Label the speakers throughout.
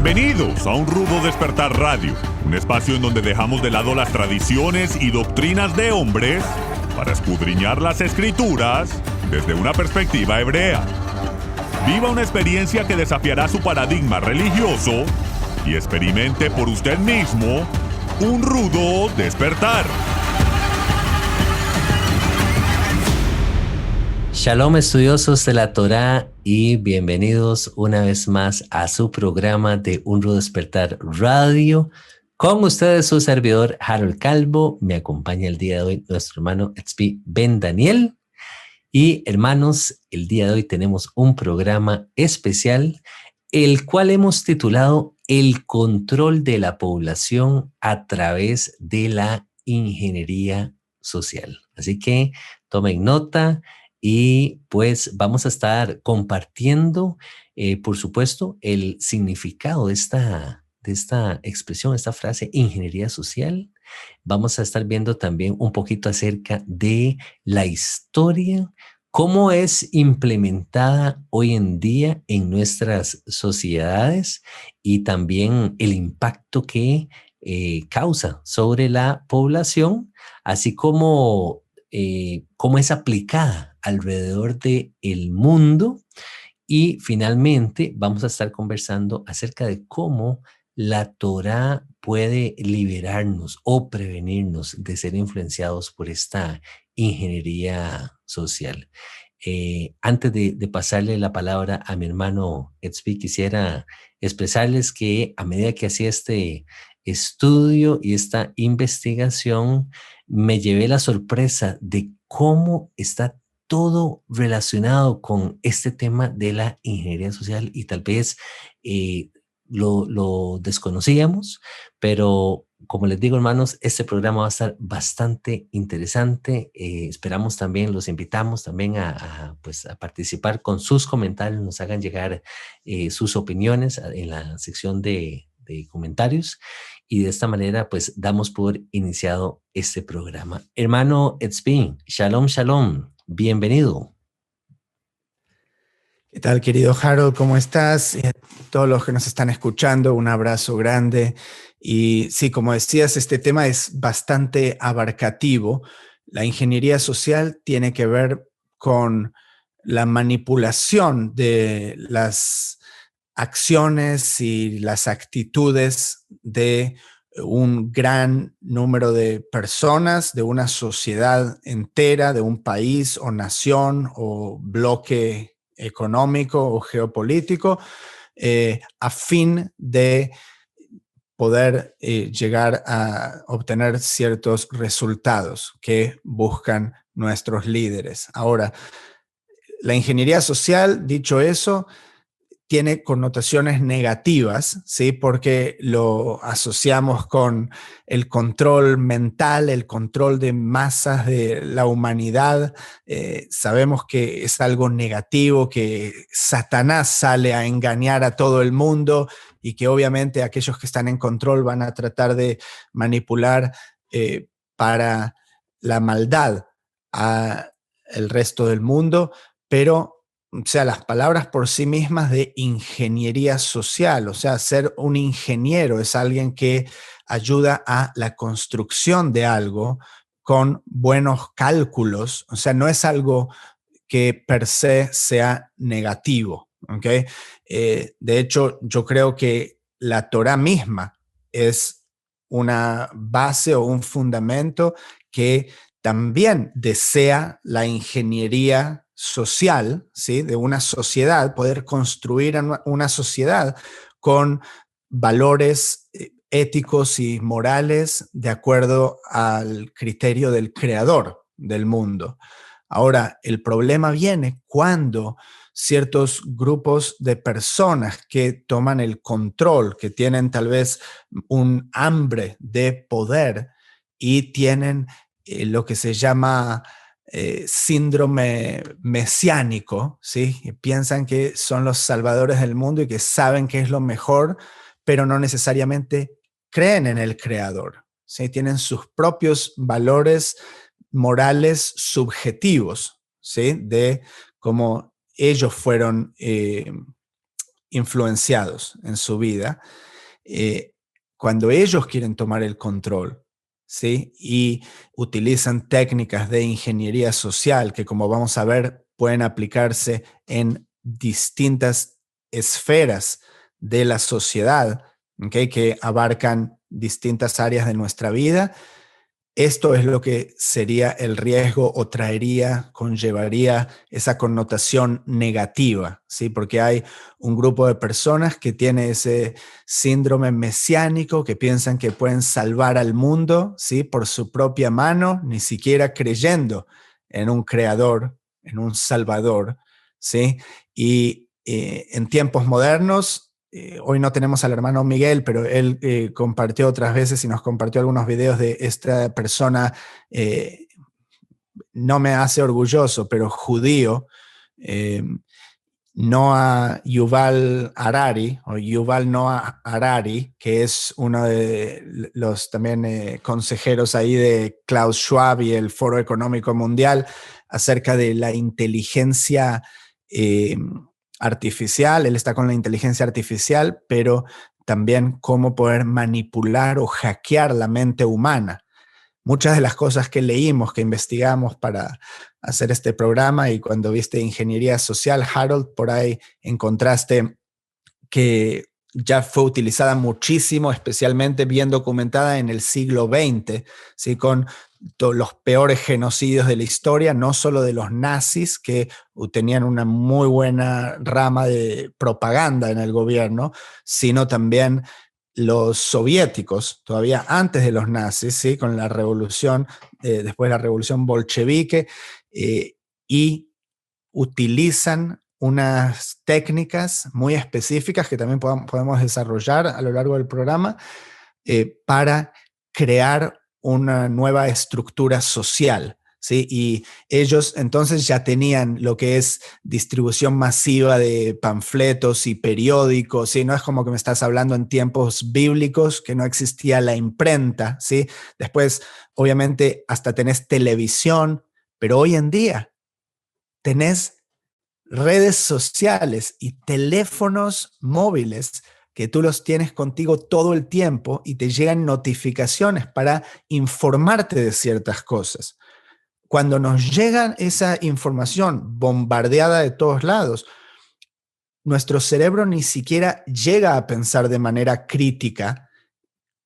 Speaker 1: Bienvenidos a Un Rudo Despertar Radio, un espacio en donde dejamos de lado las tradiciones y doctrinas de hombres para escudriñar las escrituras desde una perspectiva hebrea. Viva una experiencia que desafiará su paradigma religioso y experimente por usted mismo un rudo despertar.
Speaker 2: Shalom, estudiosos de la Torá, y bienvenidos una vez más a su programa de Un Rudo Despertar Radio. Con ustedes su servidor Harold Calvo. Me acompaña el día de hoy nuestro hermano Tzvi Ben Daniel. Y hermanos, el día de hoy tenemos un programa especial, el cual hemos titulado El control de la población a través de la ingeniería social. Así que tomen nota. Y pues vamos a estar compartiendo, por supuesto, el significado de esta expresión, esta frase, ingeniería social. Vamos a estar viendo también un poquito acerca de la historia, cómo es implementada hoy en día en nuestras sociedades y también el impacto que causa sobre la población, así como cómo es aplicada alrededor del mundo. Y finalmente vamos a estar conversando acerca de cómo la Torá puede liberarnos o prevenirnos de ser influenciados por esta ingeniería social. Antes de pasarle la palabra a mi hermano Tzvi, quisiera expresarles que a medida que hacía este estudio y esta investigación, me llevé la sorpresa de cómo está todo relacionado con este tema de la ingeniería social, y tal vez lo desconocíamos, pero como les digo, hermanos, este programa va a estar bastante interesante. Esperamos también, los invitamos también a participar con sus comentarios, nos hagan llegar sus opiniones en la sección de comentarios, y de esta manera pues damos por iniciado este programa. Hermano Tzvi, shalom, shalom, bienvenido.
Speaker 3: ¿Qué tal, querido Harold? ¿Cómo estás? Todos los que nos están escuchando, un abrazo grande. Y sí, como decías, este tema es bastante abarcativo. La ingeniería social tiene que ver con la manipulación de las acciones y las actitudes de un gran número de personas, de una sociedad entera, de un país o nación o bloque económico o geopolítico, a fin de poder llegar a obtener ciertos resultados que buscan nuestros líderes. Ahora, la ingeniería social, dicho eso, tiene connotaciones negativas, ¿sí? Porque lo asociamos con el control mental, el control de masas de la humanidad. Sabemos que es algo negativo, que Satanás sale a engañar a todo el mundo y que obviamente aquellos que están en control van a tratar de manipular para la maldad al resto del mundo, pero o sea, las palabras por sí mismas de ingeniería social, o sea, ser un ingeniero es alguien que ayuda a la construcción de algo con buenos cálculos, o sea, no es algo que per se sea negativo, ¿ok? De hecho, yo creo que la Torá misma es una base o un fundamento que también desea la ingeniería social, ¿sí? De una sociedad, poder construir una sociedad con valores éticos y morales de acuerdo al criterio del creador del mundo. Ahora, el problema viene cuando ciertos grupos de personas que toman el control, que tienen tal vez un hambre de poder y tienen lo que se llama síndrome mesiánico, ¿sí? Y piensan que son los salvadores del mundo y que saben que es lo mejor, pero no necesariamente creen en el creador, ¿sí? Tienen sus propios valores morales subjetivos, ¿sí? De cómo ellos fueron influenciados en su vida, cuando ellos quieren tomar el control, ¿sí? Y utilizan técnicas de ingeniería social que, como vamos a ver, pueden aplicarse en distintas esferas de la sociedad, ¿okay? Que abarcan distintas áreas de nuestra vida. Esto es lo que sería el riesgo o conllevaría esa connotación negativa, ¿sí? Porque hay un grupo de personas que tiene ese síndrome mesiánico, que piensan que pueden salvar al mundo, ¿sí? Por su propia mano, ni siquiera creyendo en un creador, en un salvador, ¿sí? Y en tiempos modernos, hoy no tenemos al hermano Miguel, pero él compartió otras veces y nos compartió algunos videos de esta persona, no me hace orgulloso, pero judío, Noah Yuval Harari, o Yuval Noah Harari, que es uno de los también consejeros ahí de Klaus Schwab y el Foro Económico Mundial, acerca de la inteligencia artificial. Él está con la inteligencia artificial, pero también cómo poder manipular o hackear la mente humana. Muchas de las cosas que leímos, que investigamos para hacer este programa, y cuando viste ingeniería social, Harold, por ahí encontraste que ya fue utilizada muchísimo, especialmente bien documentada en el siglo XX, ¿sí? Con los peores genocidios de la historia, no solo de los nazis, que tenían una muy buena rama de propaganda en el gobierno, sino también los soviéticos, todavía antes de los nazis, ¿sí? Con la revolución, después de la revolución bolchevique, y utilizan unas técnicas muy específicas que también podemos desarrollar a lo largo del programa para crear una nueva estructura social, ¿sí? Y ellos entonces ya tenían lo que es distribución masiva de panfletos y periódicos, ¿sí? No es como que me estás hablando en tiempos bíblicos que no existía la imprenta, ¿sí? Después, obviamente, hasta tenés televisión, pero hoy en día tenés redes sociales y teléfonos móviles que tú los tienes contigo todo el tiempo y te llegan notificaciones para informarte de ciertas cosas. Cuando nos llega esa información bombardeada de todos lados, nuestro cerebro ni siquiera llega a pensar de manera crítica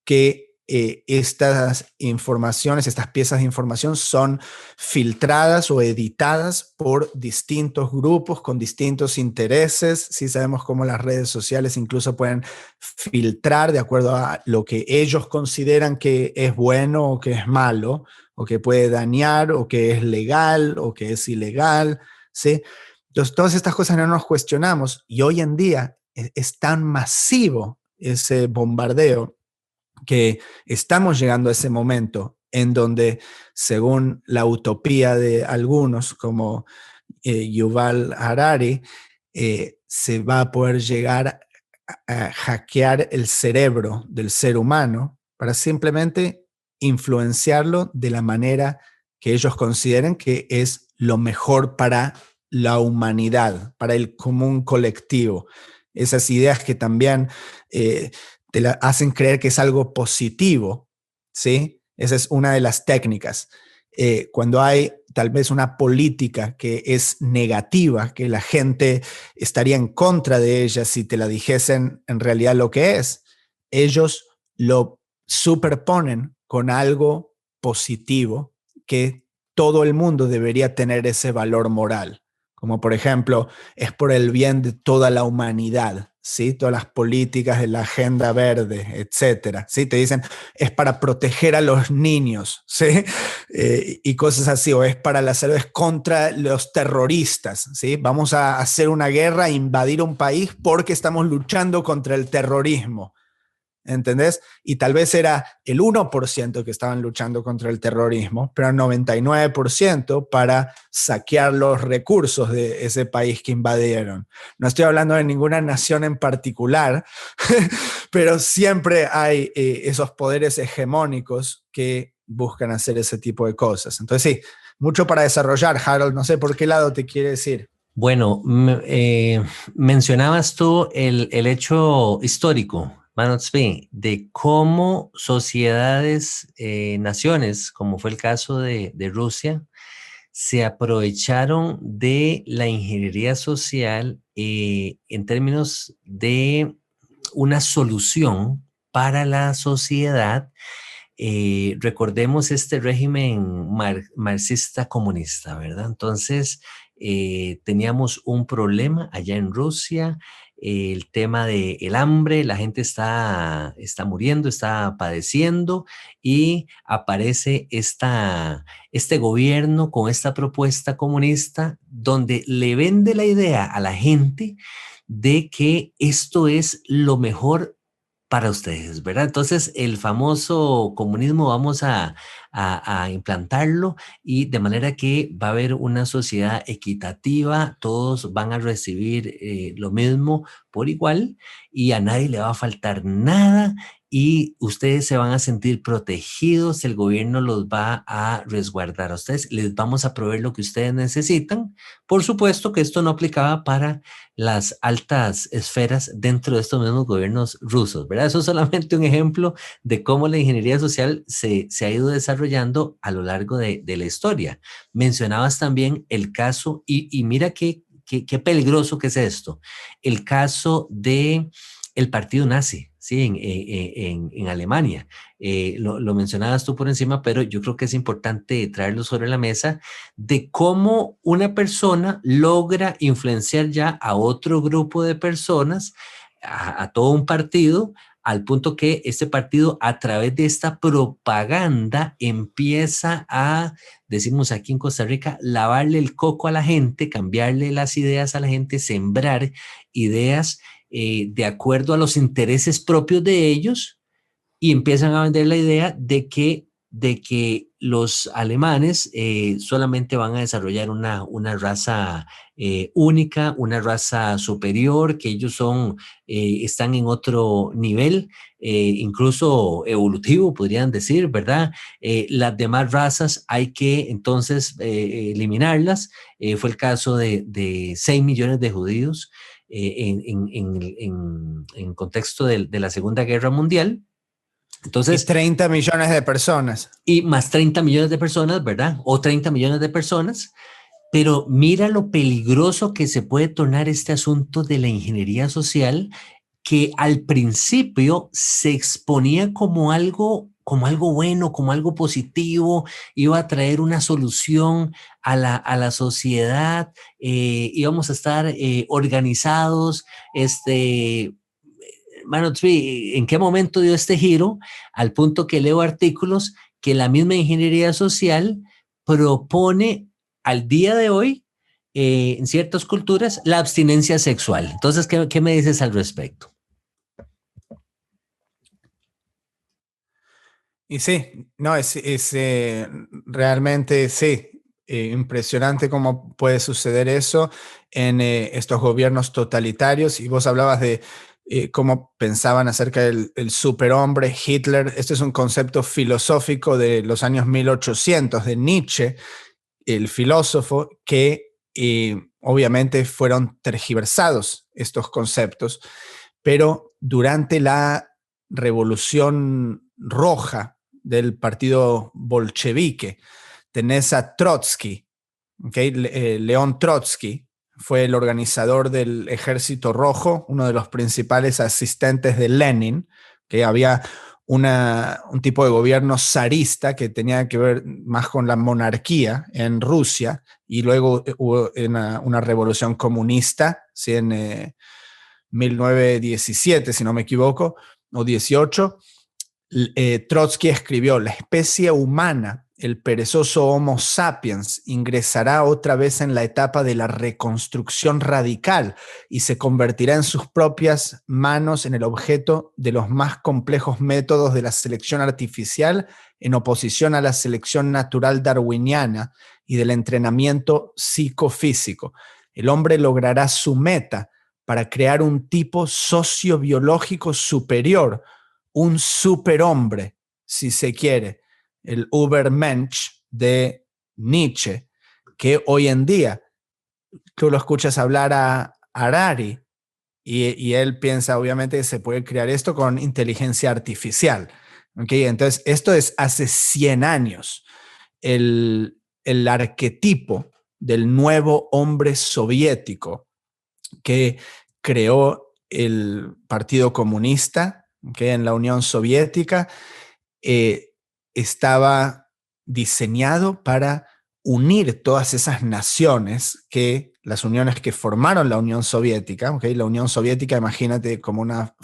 Speaker 3: que estas informaciones, estas piezas de información son filtradas o editadas por distintos grupos con distintos intereses. Sí sabemos cómo las redes sociales incluso pueden filtrar de acuerdo a lo que ellos consideran que es bueno o que es malo, o que puede dañar, o que es legal o que es ilegal, ¿sí? Entonces, todas estas cosas no nos cuestionamos, y hoy en día es tan masivo ese bombardeo que estamos llegando a ese momento en donde, según la utopía de algunos, como Yuval Harari, se va a poder llegar a hackear el cerebro del ser humano para simplemente influenciarlo de la manera que ellos consideren que es lo mejor para la humanidad, para el común colectivo. Esas ideas que también te la hacen creer que es algo positivo, ¿sí? Esa es una de las técnicas. Cuando hay tal vez una política que es negativa, que la gente estaría en contra de ella si te la dijesen en realidad lo que es, ellos lo superponen con algo positivo, que todo el mundo debería tener ese valor moral. Como por ejemplo, es por el bien de toda la humanidad, ¿sí? Todas las políticas de la agenda verde, etcétera, ¿sí? Te dicen, es para proteger a los niños, ¿sí? Y cosas así, o es para la salud, es contra los terroristas, ¿sí? Vamos a hacer una guerra, invadir un país porque estamos luchando contra el terrorismo. ¿Entendés? Y tal vez era el 1% que estaban luchando contra el terrorismo, pero el 99% para saquear los recursos de ese país que invadieron. No estoy hablando de ninguna nación en particular, pero siempre hay esos poderes hegemónicos que buscan hacer ese tipo de cosas. Entonces sí, mucho para desarrollar, Harold. No sé por qué lado te quiere decir.
Speaker 2: Bueno, mencionabas tú el hecho histórico, Manospi, de cómo sociedades, naciones, como fue el caso de Rusia, se aprovecharon de la ingeniería social en términos de una solución para la sociedad. Recordemos este régimen marxista comunista, ¿verdad? Entonces, teníamos un problema allá en Rusia, el tema del hambre, la gente está muriendo, está padeciendo y aparece este gobierno con esta propuesta comunista donde le vende la idea a la gente de que esto es lo mejor para ustedes, ¿verdad? Entonces, el famoso comunismo vamos a implantarlo y de manera que va a haber una sociedad equitativa, todos van a recibir lo mismo por igual y a nadie le va a faltar nada y ustedes se van a sentir protegidos, el gobierno los va a resguardar a ustedes, les vamos a proveer lo que ustedes necesitan. Por supuesto que esto no aplicaba para las altas esferas dentro de estos mismos gobiernos rusos, ¿verdad? Eso es solamente un ejemplo de cómo la ingeniería social se ha ido desarrollando a lo largo de la historia. Mencionabas también el caso, y mira qué peligroso que es esto, el caso de el partido nazi, ¿sí? En Alemania. Lo mencionabas tú por encima, pero yo creo que es importante traerlo sobre la mesa de cómo una persona logra influenciar ya a otro grupo de personas, a todo un partido, al punto que este partido a través de esta propaganda empieza a, decimos aquí en Costa Rica, lavarle el coco a la gente, cambiarle las ideas a la gente, sembrar ideas de acuerdo a los intereses propios de ellos y empiezan a vender la idea de que los alemanes solamente van a desarrollar una raza única, una raza superior, que ellos están en otro nivel, incluso evolutivo, podrían decir, ¿verdad? Las demás razas hay que entonces eliminarlas. Fue el caso de 6 millones de judíos en contexto de la Segunda Guerra Mundial.
Speaker 3: Y
Speaker 2: Entonces,
Speaker 3: 30 millones de personas.
Speaker 2: y más 30 millones de personas, ¿verdad? O 30 millones de personas. Pero mira lo peligroso que se puede tornar este asunto de la ingeniería social, que al principio se exponía como algo bueno, como algo positivo, iba a traer una solución a la sociedad, íbamos a estar organizados, Mano, ¿en qué momento dio este giro? Al punto que leo artículos que la misma ingeniería social propone al día de hoy, en ciertas culturas, la abstinencia sexual. Entonces, ¿qué me dices al respecto?
Speaker 3: Y sí, no, realmente sí, impresionante cómo puede suceder eso en estos gobiernos totalitarios. Y vos hablabas de cómo pensaban acerca del superhombre, Hitler. Este es un concepto filosófico de los años 1800, de Nietzsche, el filósofo, que obviamente fueron tergiversados estos conceptos, pero durante la Revolución Roja del partido bolchevique, tenés a Trotsky, ¿okay? León Trotsky fue el organizador del Ejército Rojo, uno de los principales asistentes de Lenin, que había un tipo de gobierno zarista que tenía que ver más con la monarquía en Rusia, y luego hubo una revolución comunista, ¿sí? En 1917, si no me equivoco, o 18, Trotsky escribió: la especie humana, el perezoso Homo sapiens, ingresará otra vez en la etapa de la reconstrucción radical y se convertirá en sus propias manos en el objeto de los más complejos métodos de la selección artificial en oposición a la selección natural darwiniana y del entrenamiento psicofísico. El hombre logrará su meta para crear un tipo sociobiológico superior, un superhombre, si se quiere, el Übermensch de Nietzsche, que hoy en día tú lo escuchas hablar a Harari y él piensa obviamente que se puede crear esto con inteligencia artificial. ¿Okay? Entonces, esto es hace 100 años. El arquetipo del nuevo hombre soviético que creó el Partido Comunista, ¿okay? En la Unión Soviética, estaba diseñado para unir todas esas naciones las uniones que formaron la Unión Soviética, ¿okay? La Unión Soviética, imagínate como una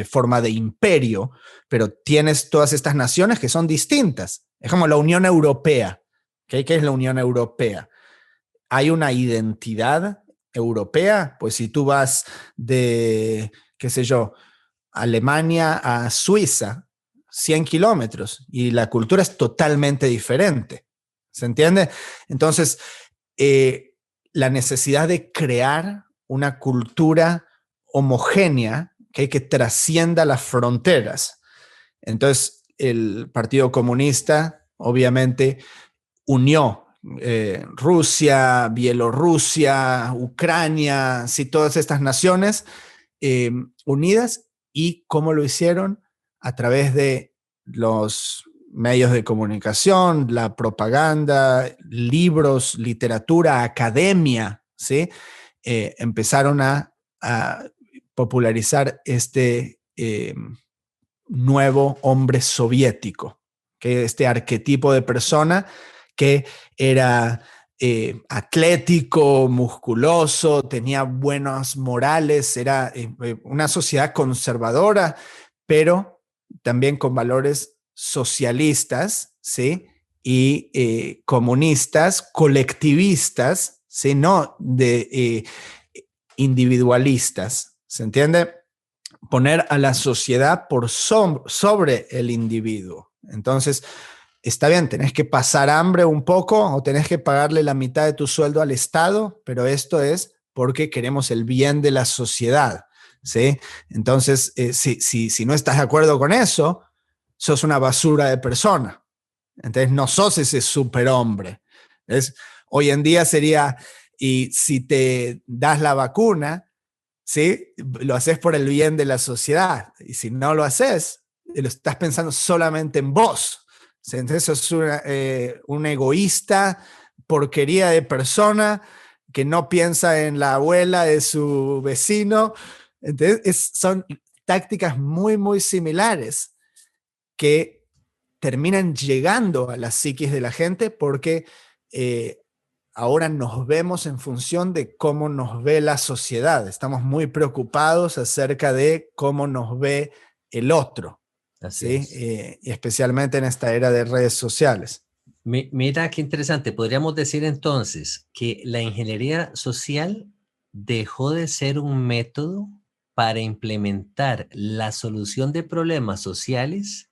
Speaker 3: forma de imperio, pero tienes todas estas naciones que son distintas. Es como la Unión Europea, ¿okay? ¿Qué es la Unión Europea? Hay una identidad europea, pues si tú vas de, qué sé yo, Alemania a Suiza, 100 kilómetros, y la cultura es totalmente diferente. ¿Se entiende? Entonces, la necesidad de crear una cultura homogénea que trascienda las fronteras. Entonces, el Partido Comunista, obviamente, unió Rusia, Bielorrusia, Ucrania, sí, todas estas naciones unidas. ¿Y cómo lo hicieron? A través de los medios de comunicación, la propaganda, libros, literatura, academia, ¿sí? Empezaron a popularizar este nuevo hombre soviético, que este arquetipo de persona que era atlético, musculoso, tenía buenos morales, era una sociedad conservadora, pero también con valores socialistas, ¿sí? Y comunistas, colectivistas, ¿sí? No de individualistas, ¿se entiende? Poner a la sociedad por sobre el individuo. Entonces, está bien, tenés que pasar hambre un poco o tenés que pagarle la mitad de tu sueldo al Estado, pero esto es porque queremos el bien de la sociedad, ¿sí? Entonces, si no estás de acuerdo con eso, sos una basura de persona. Entonces, no sos ese superhombre. Hoy en día sería, y si te das la vacuna, ¿sí? Lo haces por el bien de la sociedad. Y si no lo haces, lo estás pensando solamente en vos. Entonces, eso es un egoísta, porquería de persona que no piensa en la abuela de su vecino. Entonces, son tácticas muy, muy similares que terminan llegando a la psiquis de la gente porque ahora nos vemos en función de cómo nos ve la sociedad. Estamos muy preocupados acerca de cómo nos ve el otro.
Speaker 2: Así
Speaker 3: ¿sí?
Speaker 2: es.
Speaker 3: Y especialmente en esta era de redes sociales.
Speaker 2: Mira qué interesante. Podríamos decir entonces que la ingeniería social dejó de ser un método para implementar la solución de problemas sociales,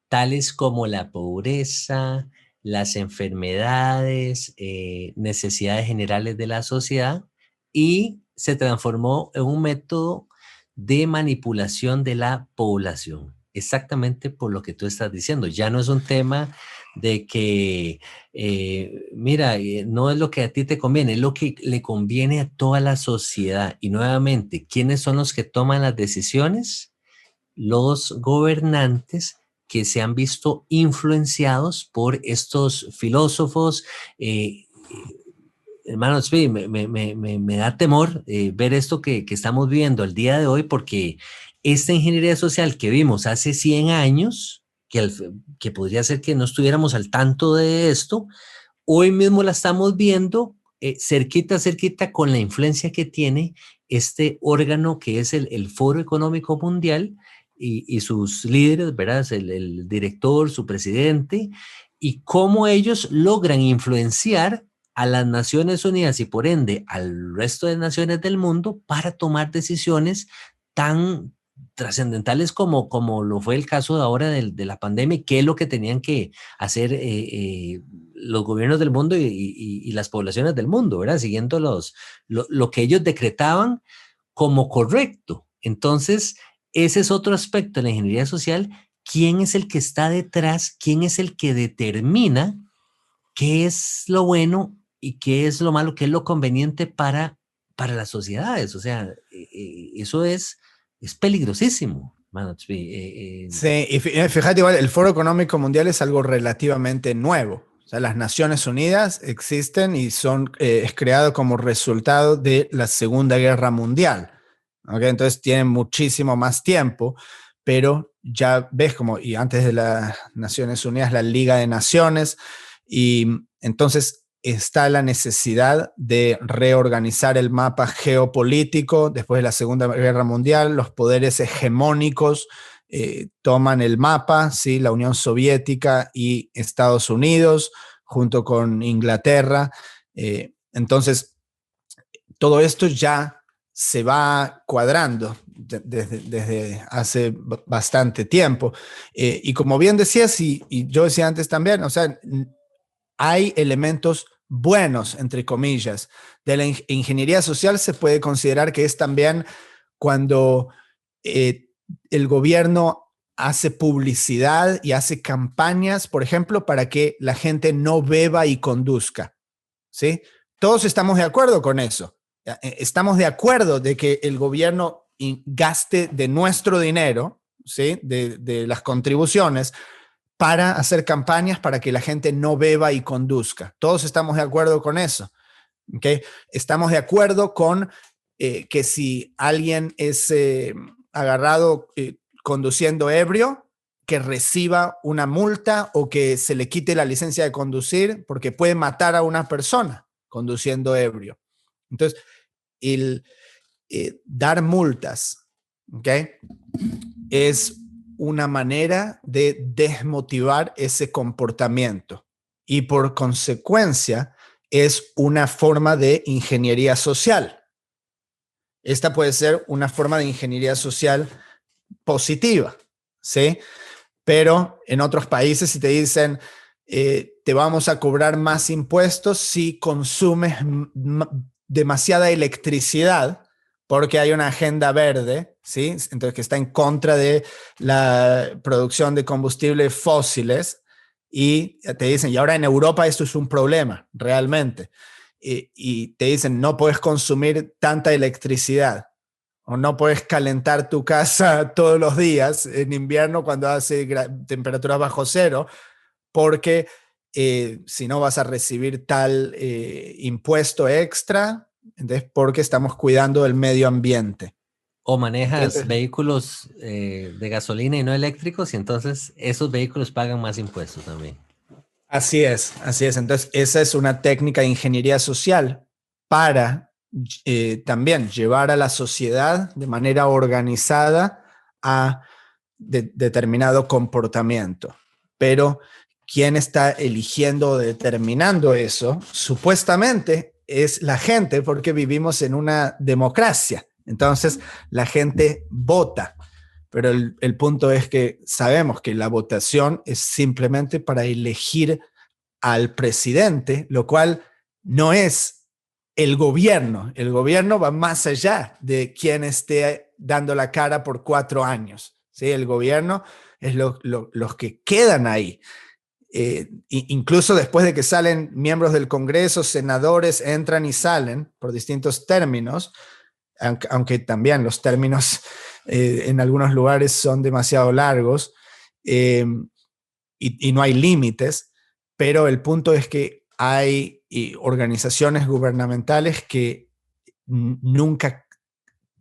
Speaker 2: tales como la pobreza, las enfermedades, necesidades generales de la sociedad, y se transformó en un método de manipulación de la población. Exactamente por lo que tú estás diciendo. Ya no es un tema de que, mira, no es lo que a ti te conviene, es lo que le conviene a toda la sociedad. Y nuevamente, ¿quiénes son los que toman las decisiones? Los gobernantes que se han visto influenciados por estos filósofos. Hermanos, me da temor ver esto que estamos viendo el día de hoy, porque esta ingeniería social que vimos hace 100 años, que podría ser que no estuviéramos al tanto de esto, hoy mismo la estamos viendo cerquita con la influencia que tiene este órgano que es el Foro Económico Mundial y sus líderes, ¿verdad? El director, su presidente, y cómo ellos logran influenciar a las Naciones Unidas y por ende al resto de naciones del mundo para tomar decisiones tan trascendentales como lo fue el caso de ahora de la pandemia, qué es lo que tenían que hacer los gobiernos del mundo y las poblaciones del mundo, ¿verdad? Siguiendo lo que ellos decretaban como correcto. Entonces, ese es otro aspecto de la ingeniería social. ¿Quién es el que está detrás? ¿Quién es el que determina qué es lo bueno y qué es lo malo, qué es lo conveniente para las sociedades. O sea, eso es peligrosísimo.
Speaker 3: Sí, y fíjate, igual, el Foro Económico Mundial es algo relativamente nuevo. O sea, las Naciones Unidas existen y es creado como resultado de la Segunda Guerra Mundial. ¿Okay? Entonces tienen muchísimo más tiempo, pero ya ves como, y antes de las Naciones Unidas, la Liga de Naciones, y entonces está la necesidad de reorganizar el mapa geopolítico después de la Segunda Guerra Mundial. Los poderes hegemónicos toman el mapa, ¿sí? La Unión Soviética y Estados Unidos, junto con Inglaterra. Entonces, todo esto ya se va cuadrando desde hace bastante tiempo. Y como bien decías, y yo decía antes también, o sea, hay elementos buenos, entre comillas. De la ingeniería social se puede considerar que es también cuando el gobierno hace publicidad y hace campañas, por ejemplo, para que la gente no beba y conduzca, ¿sí? Todos estamos de acuerdo con eso. Estamos de acuerdo de que el gobierno gaste de nuestro dinero, ¿sí? De las contribuciones, para hacer campañas para que la gente no beba y conduzca. Todos estamos de acuerdo con eso. ¿Okay? Estamos de acuerdo con que si alguien es agarrado conduciendo ebrio, que reciba una multa o que se le quite la licencia de conducir porque puede matar a una persona conduciendo ebrio. Entonces, el dar multas, ¿okay? Es una manera de desmotivar ese comportamiento y por consecuencia es una forma de ingeniería social. Esta puede ser una forma de ingeniería social positiva, ¿sí? Pero en otros países si te dicen te vamos a cobrar más impuestos si consumes demasiada electricidad, porque hay una agenda verde, ¿sí? Entonces que está en contra de la producción de combustibles fósiles y te dicen, y ahora en Europa esto es un problema, realmente. Y te dicen, no puedes consumir tanta electricidad o no puedes calentar tu casa todos los días en invierno cuando hace temperaturas bajo cero, porque si no vas a recibir tal impuesto extra, entonces porque estamos cuidando el medio ambiente.
Speaker 2: O manejas
Speaker 3: Entonces,
Speaker 2: vehículos de gasolina y no eléctricos, y entonces esos vehículos pagan más impuestos también.
Speaker 3: así es, así es. Entonces, esa es una técnica de ingeniería social para también llevar a la sociedad de manera organizada a determinado comportamiento. Pero ¿quién está eligiendo o determinando eso? Supuestamente es la gente, porque vivimos en una democracia. Entonces, la gente vota. Pero el punto es que sabemos que la votación es simplemente para elegir al presidente, lo cual no es el gobierno. El gobierno va más allá de quien esté dando la cara por 4 años. ¿Sí? El gobierno es los que quedan ahí. Incluso después de que salen miembros del Congreso, senadores, entran y salen por distintos términos, aunque también los términos en algunos lugares son demasiado largos y no hay límites, pero el punto es que hay organizaciones gubernamentales que nunca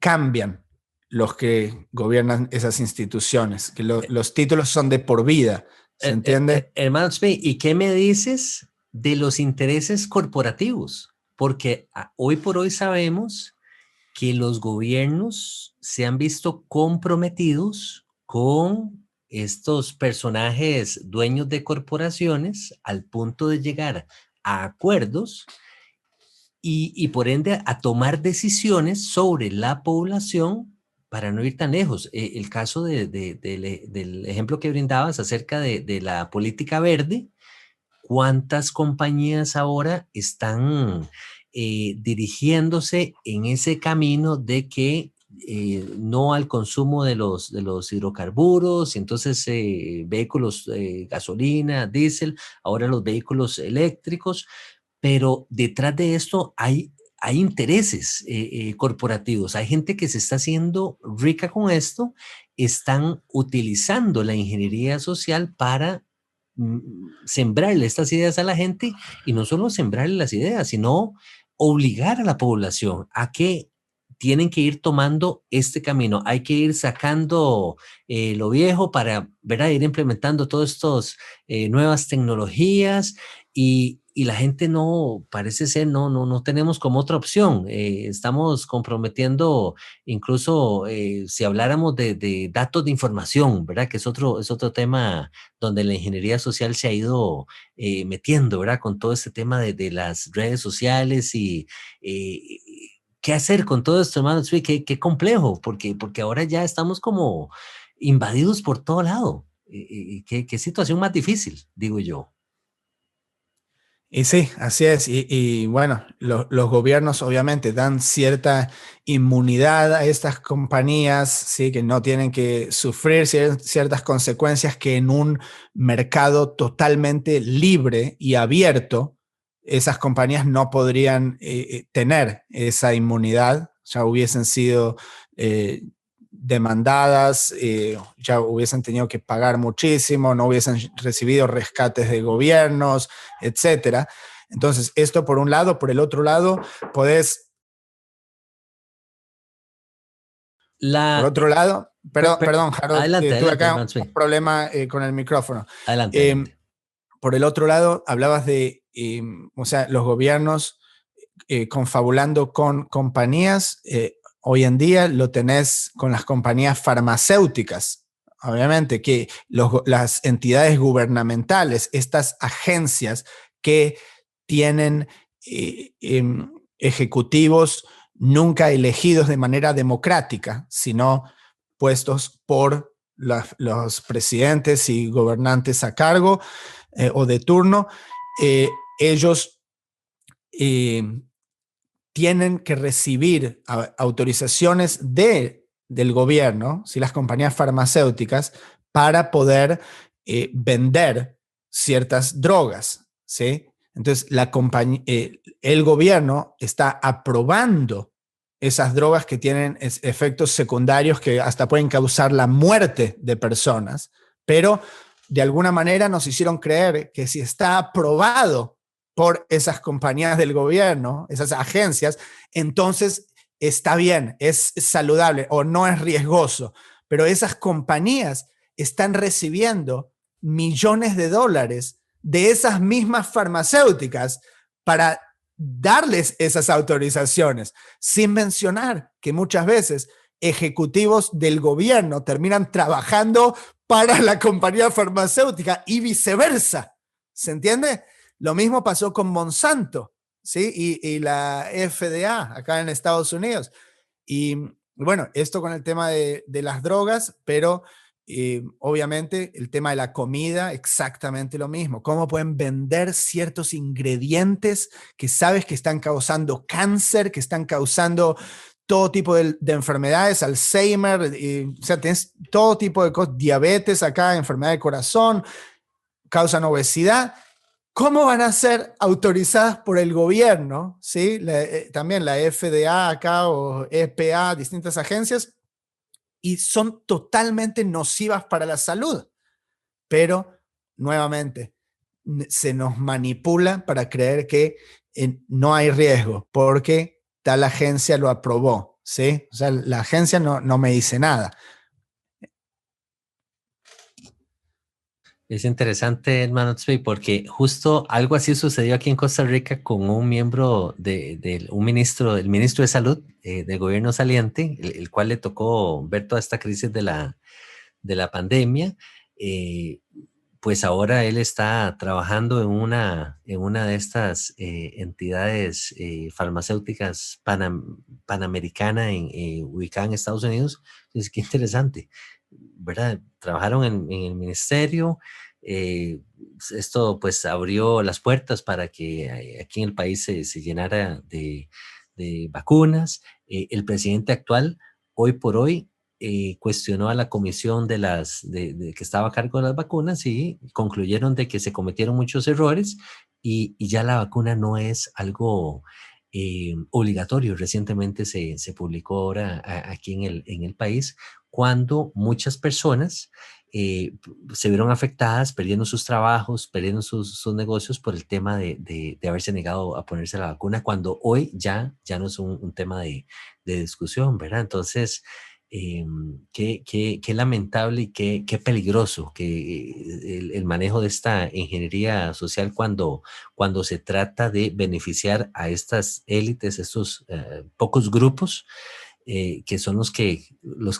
Speaker 3: cambian los que gobiernan esas instituciones, que los títulos son de por vida, ¿se entiende?
Speaker 2: Hermano Smith, ¿y qué me dices de los intereses corporativos? Porque hoy por hoy sabemos que los gobiernos se han visto comprometidos con estos personajes dueños de corporaciones al punto de llegar a acuerdos y por ende a tomar decisiones sobre la población para no ir tan lejos. El caso del ejemplo que brindabas acerca de la política verde, ¿cuántas compañías ahora están dirigiéndose en ese camino de que no al consumo de los hidrocarburos, y entonces vehículos gasolina, diésel, ahora los vehículos eléctricos, pero detrás de esto hay intereses corporativos, hay gente que se está haciendo rica con esto, están utilizando la ingeniería social para sembrarle estas ideas a la gente, y no solo sembrarle las ideas, sino obligar a la población a que tienen que ir tomando este camino. Hay que ir sacando lo viejo para, ¿verdad?, ir implementando todas estas nuevas tecnologías, y la gente no, parece ser, no tenemos como otra opción. Estamos comprometiendo, incluso si habláramos de datos de información, ¿verdad?, que es otro tema donde la ingeniería social se ha ido metiendo, ¿verdad?, con todo este tema de las redes sociales y qué hacer con todo esto, hermano. Sí, qué complejo, porque ahora ya estamos como invadidos por todo lado. Qué situación más difícil, digo yo.
Speaker 3: Y sí, así es. Y bueno, los gobiernos obviamente dan cierta inmunidad a estas compañías, ¿sí? Que no tienen que sufrir ciertas consecuencias que en un mercado totalmente libre y abierto, esas compañías no podrían tener esa inmunidad. Ya hubiesen sido demandadas, ya hubiesen tenido que pagar muchísimo, no hubiesen recibido rescates de gobiernos, etcétera. Entonces, esto por un lado. Por el otro lado, podés... Por otro lado, perdón, Harold,
Speaker 2: adelante,
Speaker 3: tuve
Speaker 2: adelante,
Speaker 3: acá
Speaker 2: hermano.
Speaker 3: un problema con el micrófono.
Speaker 2: Adelante, adelante.
Speaker 3: Por el otro lado, hablabas de, o sea, los gobiernos confabulando con compañías. Hoy en día lo tenés con las compañías farmacéuticas. Obviamente que las entidades gubernamentales, estas agencias que tienen ejecutivos nunca elegidos de manera democrática, sino puestos por los presidentes y gobernantes a cargo o de turno, ellos tienen que recibir autorizaciones del gobierno, ¿sí?, las compañías farmacéuticas, para poder vender ciertas drogas, ¿sí? Entonces, el gobierno está aprobando esas drogas que tienen efectos secundarios que hasta pueden causar la muerte de personas, pero de alguna manera nos hicieron creer que si está aprobado por esas compañías del gobierno, esas agencias, entonces está bien, es saludable o no es riesgoso. Pero esas compañías están recibiendo millones de dólares de esas mismas farmacéuticas para darles esas autorizaciones, sin mencionar que muchas veces ejecutivos del gobierno terminan trabajando para la compañía farmacéutica y viceversa. ¿Se entiende? Lo mismo pasó con Monsanto, ¿sí? Y la FDA acá en Estados Unidos. Y bueno, esto con el tema de las drogas, pero obviamente el tema de la comida, exactamente lo mismo. ¿Cómo pueden vender ciertos ingredientes que sabes que están causando cáncer, que están causando todo tipo de enfermedades, Alzheimer, o sea, tienes todo tipo de cosas, diabetes acá, enfermedad de corazón, causan obesidad? ¿Cómo van a ser autorizadas por el gobierno? ¿Sí? También la FDA acá o EPA, distintas agencias, y son totalmente nocivas para la salud. Pero, nuevamente, se nos manipula para creer que no hay riesgo porque tal agencia lo aprobó, ¿sí? O sea, la agencia no me dice nada.
Speaker 2: Es interesante, hermano Tzvi, porque justo algo así sucedió aquí en Costa Rica con un miembro un ministro, el ministro de Salud del gobierno saliente, el cual le tocó ver toda esta crisis de la pandemia. Pues ahora él está trabajando en una de estas entidades farmacéuticas panamericana ubicada en Estados Unidos. Entonces, qué interesante, ¿verdad? Trabajaron en el ministerio. Esto pues abrió las puertas para que aquí en el país se llenara de vacunas. El presidente actual, hoy por hoy, cuestionó a la comisión que estaba a cargo de las vacunas, y concluyeron de que se cometieron muchos errores, y ya la vacuna no es algo obligatorio. Recientemente se publicó ahora aquí en el país, cuando muchas personas se vieron afectadas, perdiendo sus trabajos, perdiendo sus negocios por el tema de haberse negado a ponerse la vacuna, cuando hoy ya no es un tema de discusión, ¿verdad? Entonces, qué lamentable y qué peligroso que el manejo de esta ingeniería social cuando se trata de beneficiar a estas élites, estos pocos grupos que son los que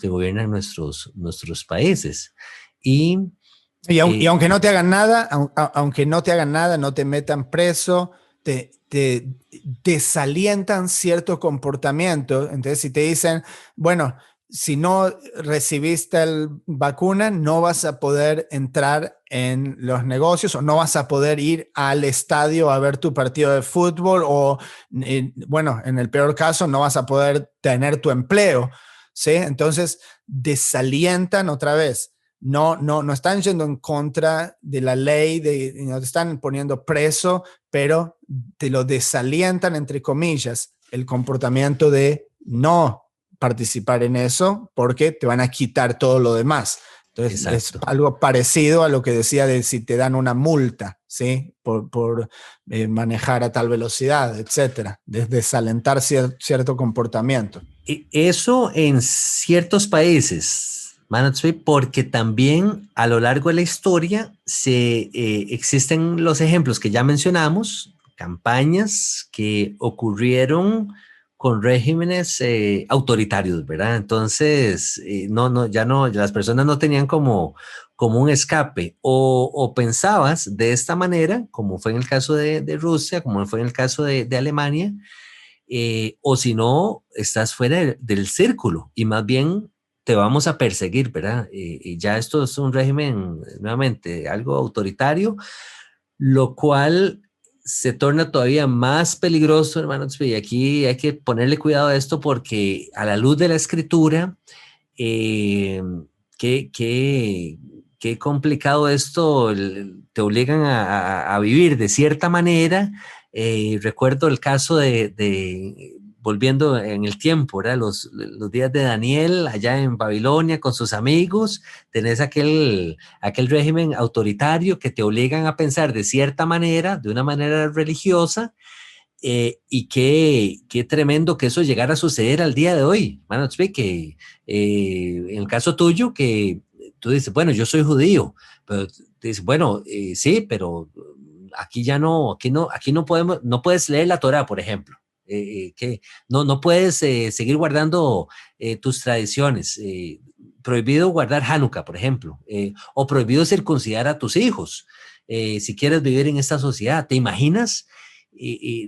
Speaker 2: gobiernan nuestros países. Y,
Speaker 3: Y
Speaker 2: eh,
Speaker 3: aunque no te hagan nada, aunque no te hagan nada, no te metan preso, te desalientan cierto comportamiento. Entonces, si te dicen, bueno, si no recibiste la vacuna, no vas a poder entrar en los negocios o no vas a poder ir al estadio a ver tu partido de fútbol o, bueno, en el peor caso, no vas a poder tener tu empleo, ¿sí? Entonces, desalientan otra vez. No están yendo en contra de la ley, no te están poniendo preso, pero te lo desalientan, entre comillas, el comportamiento de no participar en eso porque te van a quitar todo lo demás. Entonces,
Speaker 2: exacto.
Speaker 3: es algo parecido a lo que decía de si te dan una multa, ¿sí? Por manejar a tal velocidad, etcétera. Desalentar cierto comportamiento.
Speaker 2: Eso en ciertos países, Manatsuy, porque también a lo largo de la historia existen los ejemplos que ya mencionamos, campañas que ocurrieron con regímenes autoritarios, ¿verdad? Entonces, ya no, las personas no tenían como un escape, o pensabas de esta manera, como fue en el caso de Rusia, como fue en el caso de Alemania, o si no, estás fuera del círculo y más bien te vamos a perseguir, ¿verdad? Y ya esto es un régimen, nuevamente, algo autoritario, lo cual se torna todavía más peligroso, hermanos, y aquí hay que ponerle cuidado a esto porque a la luz de la escritura, eh, qué, qué, qué complicado esto, te obligan a vivir de cierta manera. Recuerdo el caso volviendo en el tiempo, ¿verdad? Los días de Daniel allá en Babilonia con sus amigos, tenés aquel régimen autoritario que te obligan a pensar de cierta manera, de una manera religiosa, y qué tremendo que eso llegara a suceder al día de hoy. Bueno, que en el caso tuyo, que tú dices, bueno, yo soy judío, pero te dices, bueno, sí, pero aquí no podemos, no puedes leer la Torá, por ejemplo. Que no puedes seguir guardando tus tradiciones. Prohibido guardar Hanukkah, por ejemplo, o prohibido circuncidar a tus hijos. Si quieres vivir en esta sociedad, ¿te imaginas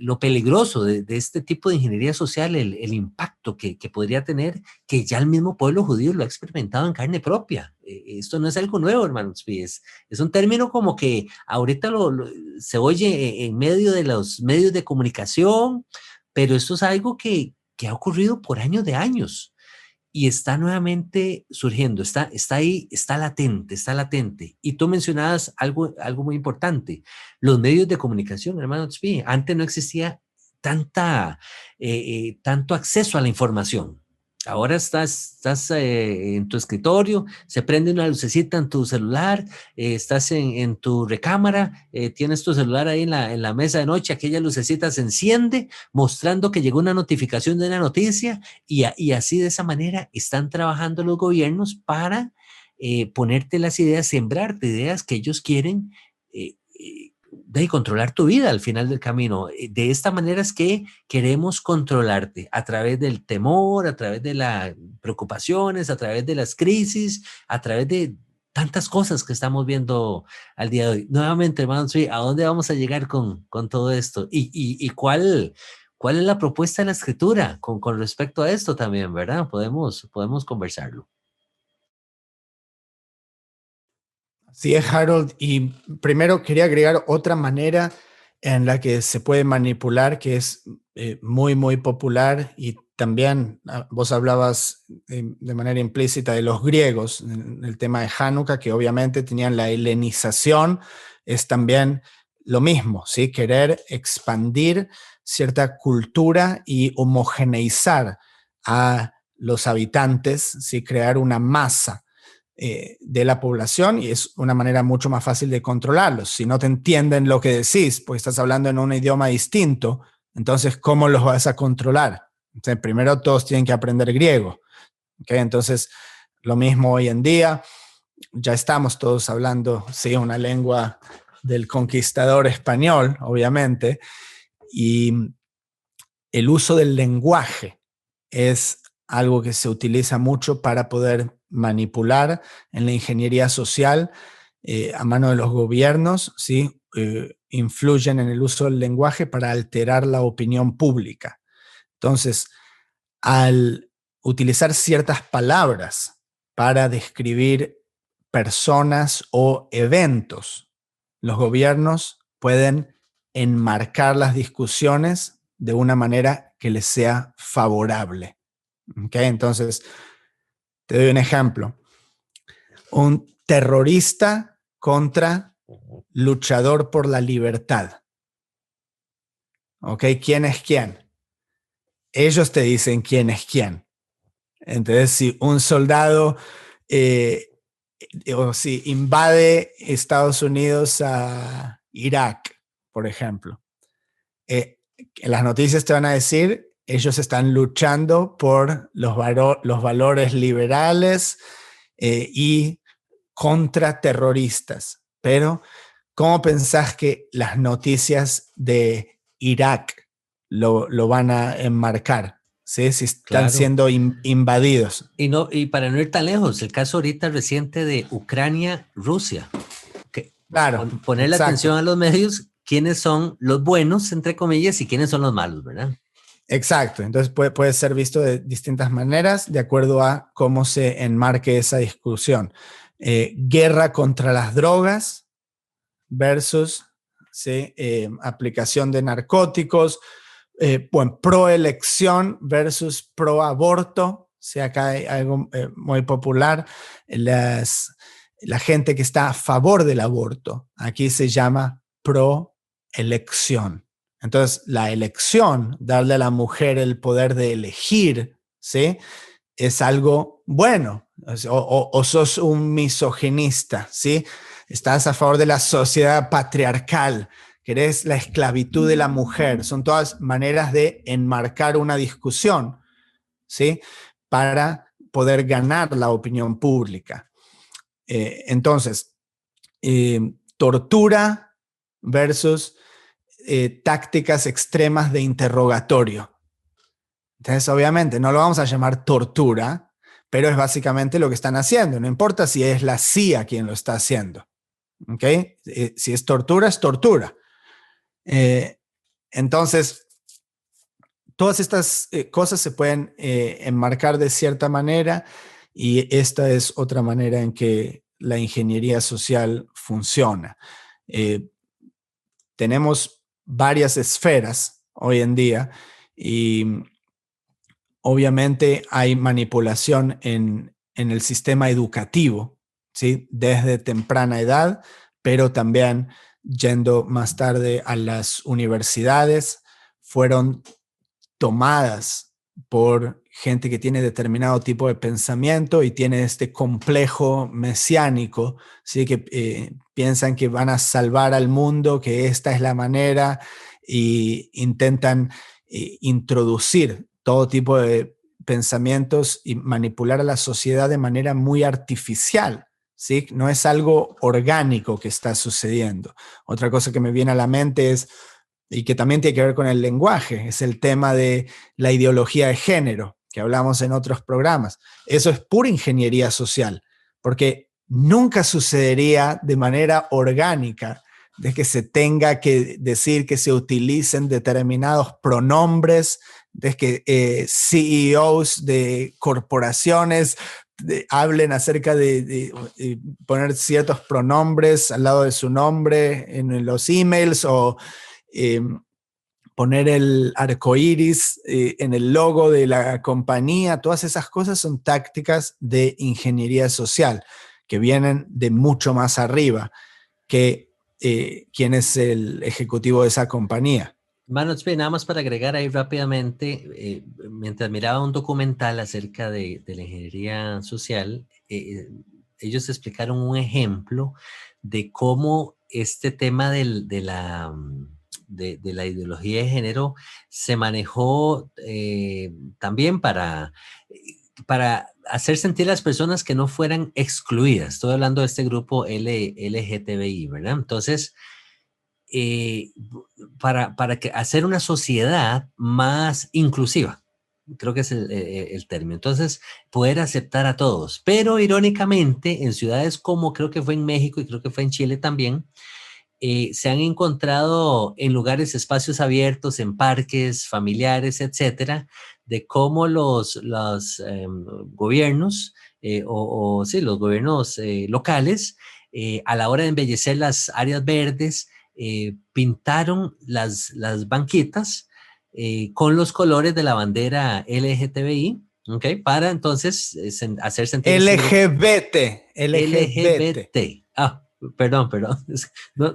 Speaker 2: lo peligroso de este tipo de ingeniería social, el impacto que podría tener, que ya el mismo pueblo judío lo ha experimentado en carne propia? Esto no es algo nuevo, hermanos, es un término como que ahorita se oye en medio de los medios de comunicación, pero esto es algo que ha ocurrido por años de años y está nuevamente surgiendo, está ahí, está latente, está latente. Y tú mencionabas algo muy importante, los medios de comunicación, hermano Tzvi. Antes no existía tanto acceso a la información. Ahora estás en tu escritorio, se prende una lucecita en tu celular, estás en tu recámara, tienes tu celular ahí en la mesa de noche, aquella lucecita se enciende mostrando que llegó una notificación de una noticia y así de esa manera están trabajando los gobiernos para ponerte las ideas, sembrarte ideas que ellos quieren de controlar tu vida al final del camino. De esta manera es que queremos controlarte a través del temor, a través de las preocupaciones, a través de las crisis, a través de tantas cosas que estamos viendo al día de hoy. Nuevamente, hermanos, ¿a dónde vamos a llegar con todo esto? ¿Y cuál es la propuesta de la escritura con respecto a esto también, verdad? Podemos conversarlo.
Speaker 3: Sí, es Harold. Y primero quería agregar otra manera en la que se puede manipular, que es muy, muy popular. Y también vos hablabas de manera implícita de los griegos, en el tema de Hanukkah, que obviamente tenían la helenización. Es también lo mismo, ¿sí? Querer expandir cierta cultura y homogeneizar a los habitantes, ¿sí? Crear una masa de la población, y es una manera mucho más fácil de controlarlos. Si no te entienden lo que decís, pues estás hablando en un idioma distinto, entonces, ¿cómo los vas a controlar? Entonces, primero todos tienen que aprender griego. ¿Okay? Entonces, lo mismo hoy en día, ya estamos todos hablando, sí, una lengua del conquistador español, obviamente, y el uso del lenguaje es algo que se utiliza mucho para poder manipular en la ingeniería social a mano de los gobiernos, ¿sí? Influyen en el uso del lenguaje para alterar la opinión pública. Entonces, al utilizar ciertas palabras para describir personas o eventos, los gobiernos pueden enmarcar las discusiones de una manera que les sea favorable. ¿Okay? Entonces, te doy un ejemplo. Un terrorista contra luchador por la libertad. ¿Ok? ¿Quién es quién? Ellos te dicen quién es quién. Entonces, si un soldado o si invade Estados Unidos a Irak, por ejemplo, las noticias te van a decir, ellos están luchando por los valores liberales y contra terroristas. Pero, ¿cómo pensás que las noticias de Irak lo van a enmarcar? ¿Sí? Si están siendo invadidos.
Speaker 2: Y para no ir tan lejos, el caso ahorita reciente de Ucrania-Rusia.
Speaker 3: Claro.
Speaker 2: Ponerle atención a los medios, quiénes son los buenos, entre comillas, y quiénes son los malos, ¿verdad?
Speaker 3: Exacto. Entonces puede ser visto de distintas maneras de acuerdo a cómo se enmarque esa discusión. Guerra contra las drogas versus ¿sí? Aplicación de narcóticos, pro-elección versus pro-aborto. ¿Sí? Acá hay algo muy popular. La gente que está a favor del aborto, aquí se llama pro-elección. Entonces, la elección, darle a la mujer el poder de elegir, ¿sí? Es algo bueno. O sos un misoginista, ¿sí? Estás a favor de la sociedad patriarcal, querés la esclavitud de la mujer. Son todas maneras de enmarcar una discusión, ¿sí? Para poder ganar la opinión pública. Entonces, tortura versus tácticas extremas de interrogatorio. Entonces, obviamente, no lo vamos a llamar tortura, pero es básicamente lo que están haciendo. No importa si es la CIA quien lo está haciendo. ¿Okay? Si es tortura, es tortura. Entonces, todas estas cosas se pueden enmarcar de cierta manera, y esta es otra manera en que la ingeniería social funciona. Tenemos varias esferas hoy en día y obviamente hay manipulación en el sistema educativo, ¿sí? Desde temprana edad, pero también yendo más tarde a las universidades, fueron tomadas por gente que tiene determinado tipo de pensamiento y tiene este complejo mesiánico, ¿sí? Que piensan que van a salvar al mundo, que esta es la manera, y intentan introducir todo tipo de pensamientos y manipular a la sociedad de manera muy artificial, ¿sí? No es algo orgánico que está sucediendo. Otra cosa que me viene a la mente es, y que también tiene que ver con el lenguaje, es el tema de la ideología de género, que hablamos en otros programas. Eso es pura ingeniería social, porque nunca sucedería de manera orgánica de que se tenga que decir que se utilicen determinados pronombres, de que CEOs de corporaciones hablen acerca de poner ciertos pronombres al lado de su nombre en los emails, o poner el arco iris en el logo de la compañía. Todas esas cosas son tácticas de ingeniería social que vienen de mucho más arriba, que quién es el ejecutivo de esa compañía.
Speaker 2: Manos, nada más para agregar ahí rápidamente, mientras miraba un documental acerca de la ingeniería social, ellos explicaron un ejemplo de cómo este tema de la ideología de género se manejó también para hacer sentir a las personas que no fueran excluidas. Estoy hablando de este grupo LGTBI, ¿verdad? Entonces, para hacer una sociedad más inclusiva. Creo que es el término. Entonces, poder aceptar a todos. Pero irónicamente, en ciudades como creo que fue en México y creo que fue en Chile también, se han encontrado en lugares, espacios abiertos, en parques familiares, etcétera, de cómo los gobiernos, sí, los gobiernos locales, a la hora de embellecer las áreas verdes, pintaron las banquitas con los colores de la bandera LGTBI, ¿ok? Para entonces hacer sentir LGBT. Perdón.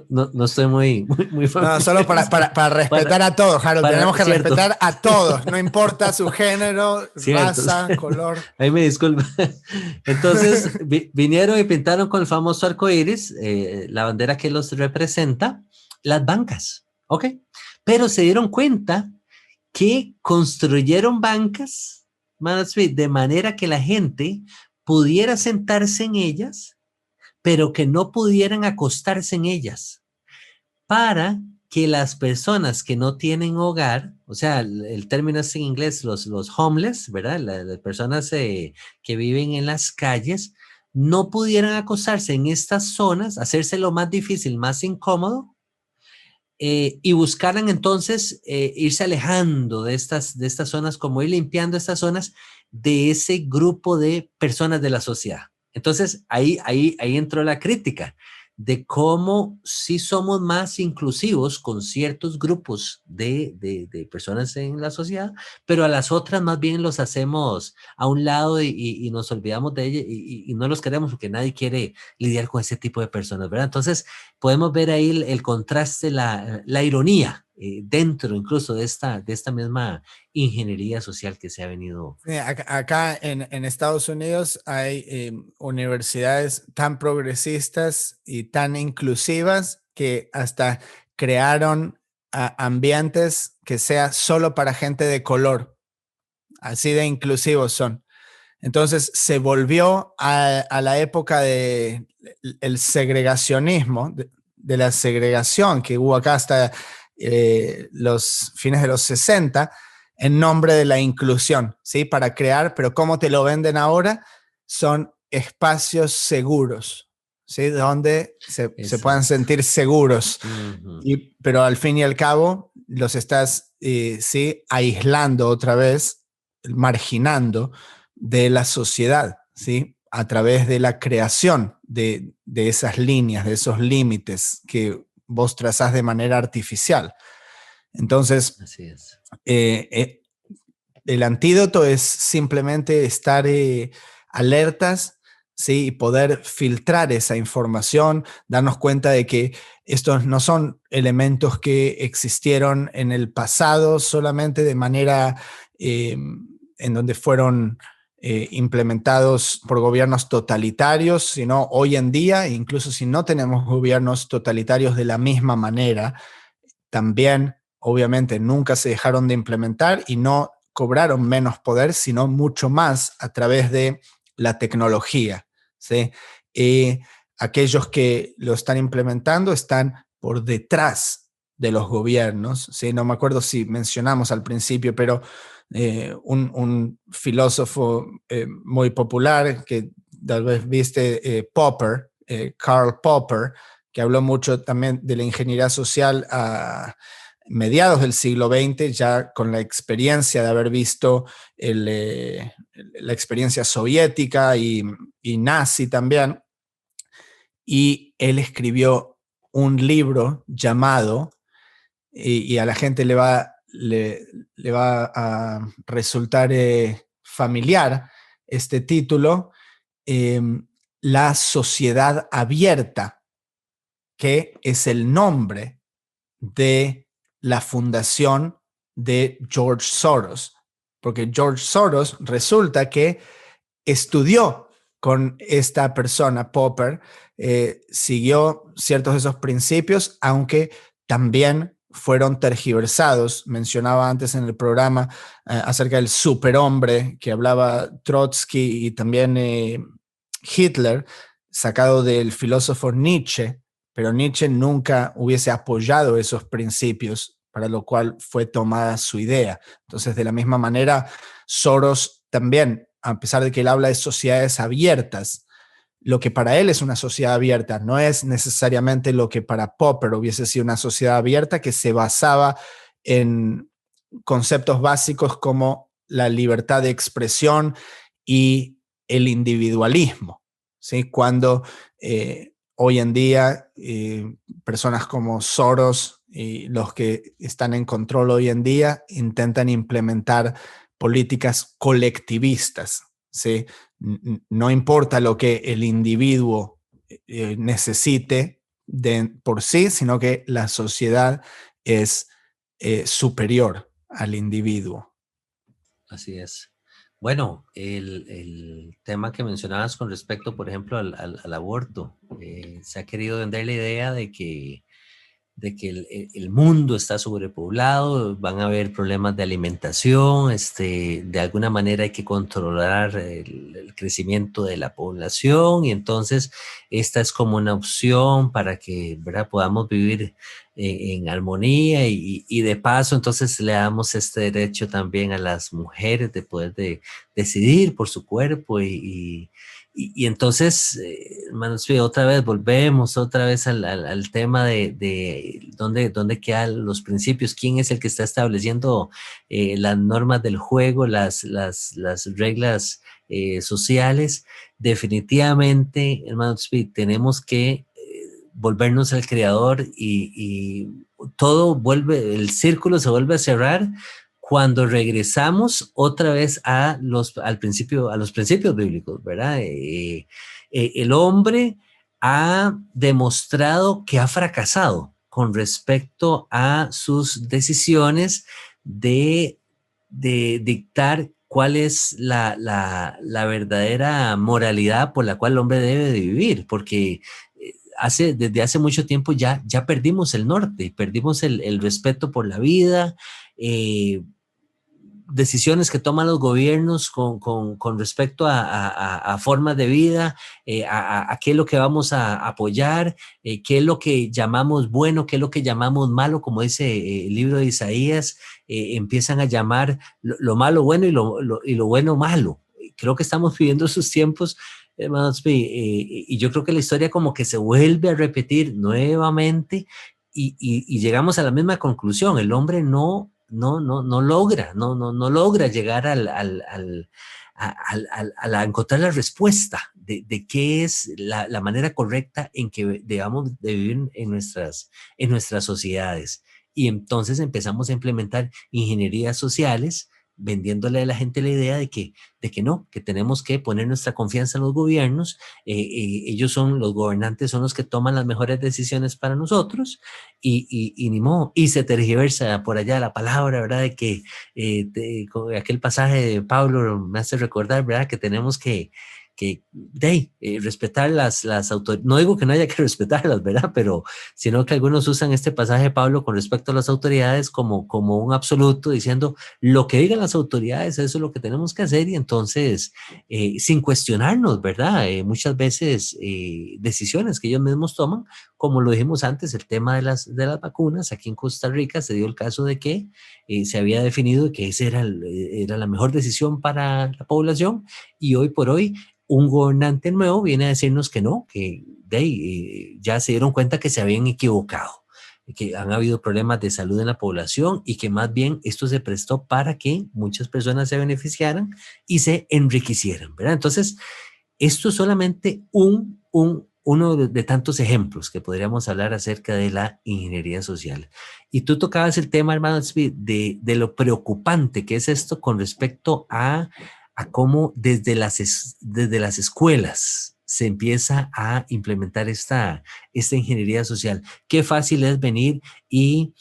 Speaker 2: No estoy muy
Speaker 3: No, solo para respetar a todos, Harold. Tenemos que respetar a todos, no importa su género, raza, color.
Speaker 2: Ahí me disculpa. Entonces, vinieron y pintaron con el famoso arco iris, la bandera que los representa, las bancas, ¿ok? Pero se dieron cuenta que construyeron bancas, de manera que la gente pudiera sentarse en ellas, pero que no pudieran acostarse en ellas, para que las personas que no tienen hogar, o sea, el término es en inglés, los homeless, ¿verdad? Las personas que viven en las calles, no pudieran acostarse en estas zonas, hacerse lo más difícil, más incómodo, y buscaran entonces irse alejando de estas zonas, como ir limpiando estas zonas de ese grupo de personas de la sociedad. Entonces, ahí entró la crítica de cómo sí somos más inclusivos con ciertos grupos de personas en la sociedad, pero a las otras más bien los hacemos a un lado y nos olvidamos de ellas y no los queremos porque nadie quiere lidiar con ese tipo de personas, ¿verdad? Entonces, podemos ver ahí el contraste, la ironía dentro incluso de esta misma ingeniería social que se ha venido.
Speaker 3: Acá en Estados Unidos hay universidades tan progresistas y tan inclusivas que hasta crearon ambientes que sea solo para gente de color. Así de inclusivos son. Entonces se volvió a la época del segregacionismo, de la segregación que hubo acá hasta los fines de los 60, en nombre de la inclusión, ¿sí? Para crear, pero ¿cómo te lo venden ahora? Son espacios seguros, ¿sí? Donde se puedan sentir seguros.
Speaker 2: Uh-huh.
Speaker 3: Pero al fin y al cabo los estás ¿sí? aislando otra vez, marginando de la sociedad, ¿sí? A través de la creación de esas líneas, de esos límites que vos trazás de manera artificial. Entonces,
Speaker 2: así es.
Speaker 3: El antídoto es simplemente estar alertas, ¿sí? Y poder filtrar esa información, darnos cuenta de que estos no son elementos que existieron en el pasado solamente de manera en donde fueron implementados por gobiernos totalitarios, sino hoy en día, incluso si no tenemos gobiernos totalitarios de la misma manera, también obviamente nunca se dejaron de implementar y no cobraron menos poder, sino mucho más a través de la tecnología, ¿sí? Aquellos que lo están implementando están por detrás de los gobiernos, ¿sí? No me acuerdo si mencionamos al principio, pero un filósofo muy popular que tal vez viste, Popper, Karl Popper, que habló mucho también de la ingeniería social a mediados del siglo XX, ya con la experiencia de haber visto la experiencia soviética y nazi también. Y él escribió un libro llamado, y a la gente le va a resultar familiar este título, La sociedad abierta. que es el nombre de la fundación de George Soros, porque George Soros resulta que estudió con esta persona, Popper, siguió ciertos de esos principios, aunque también fueron tergiversados. Mencionaba antes en el programa acerca del superhombre que hablaba Trotsky y también Hitler, sacado del filósofo Nietzsche, pero Nietzsche nunca hubiese apoyado esos principios, para lo cual fue tomada su idea. Entonces, de la misma manera, Soros también, a pesar de que él habla de sociedades abiertas, lo que para él es una sociedad abierta no es necesariamente lo que para Popper hubiese sido una sociedad abierta, que se basaba en conceptos básicos como la libertad de expresión y el individualismo, ¿sí? Cuando hoy en día personas como Soros y los que están en control hoy en día intentan implementar políticas colectivistas, ¿sí? No importa lo que el individuo necesite por sí, sino que la sociedad es superior al individuo.
Speaker 2: Así es. Bueno, el tema que mencionabas con respecto, por ejemplo, al aborto, se ha querido vender la idea de que el mundo está sobrepoblado, van a haber problemas de alimentación, de alguna manera hay que controlar el crecimiento de la población, y entonces esta es como una opción para que, ¿verdad?, podamos vivir en armonía, y de paso entonces le damos este derecho también a las mujeres de poder decidir por su cuerpo, y entonces, hermanos, otra vez volvemos otra vez al tema de dónde quedan los principios, quién es el que está estableciendo las normas del juego, las reglas sociales. Definitivamente, hermanos, tenemos que volvernos al creador, y todo vuelve, el círculo se vuelve a cerrar cuando regresamos otra vez a los principios bíblicos, ¿verdad? El hombre ha demostrado que ha fracasado con respecto a sus decisiones de dictar cuál es la verdadera moralidad por la cual el hombre debe de vivir, porque desde hace mucho tiempo ya perdimos el norte, perdimos el respeto por la vida, decisiones que toman los gobiernos con respecto a formas de vida, a qué es lo que vamos a apoyar, qué es lo que llamamos bueno, qué es lo que llamamos malo, como dice el libro de Isaías, empiezan a llamar lo malo bueno y lo bueno malo. Creo que estamos viviendo esos tiempos, hermanos, y yo creo que la historia como que se vuelve a repetir nuevamente, y llegamos a la misma conclusión: el hombre no logra llegar a encontrar la respuesta de qué es la manera correcta en que debamos de vivir en nuestras sociedades. Y entonces empezamos a implementar ingenierías sociales, vendiéndole a la gente la idea de que no, que tenemos que poner nuestra confianza en los gobiernos, los gobernantes son los que toman las mejores decisiones para nosotros, y ni modo, y se tergiversa por allá la palabra, ¿verdad? De que aquel pasaje de Pablo me hace recordar, ¿verdad?, que tenemos que respetar las autoridades. No digo que no haya que respetarlas, ¿verdad?, pero sino que algunos usan este pasaje de Pablo con respecto a las autoridades como un absoluto, diciendo lo que digan las autoridades, eso es lo que tenemos que hacer, y entonces sin cuestionarnos, ¿verdad? Muchas veces decisiones que ellos mismos toman, como lo dijimos antes, el tema de las vacunas. Aquí en Costa Rica se dio el caso de que se había definido que esa era la mejor decisión para la población, y hoy por hoy un gobernante nuevo viene a decirnos que no, que ya se dieron cuenta que se habían equivocado, que han habido problemas de salud en la población, y que más bien esto se prestó para que muchas personas se beneficiaran y se enriquecieran, ¿verdad? Entonces, esto es solamente uno de tantos ejemplos que podríamos hablar acerca de la ingeniería social. Y tú tocabas el tema, hermano, de lo preocupante que es esto con respecto a cómo desde las escuelas se empieza a implementar esta ingeniería social. Qué fácil es venir y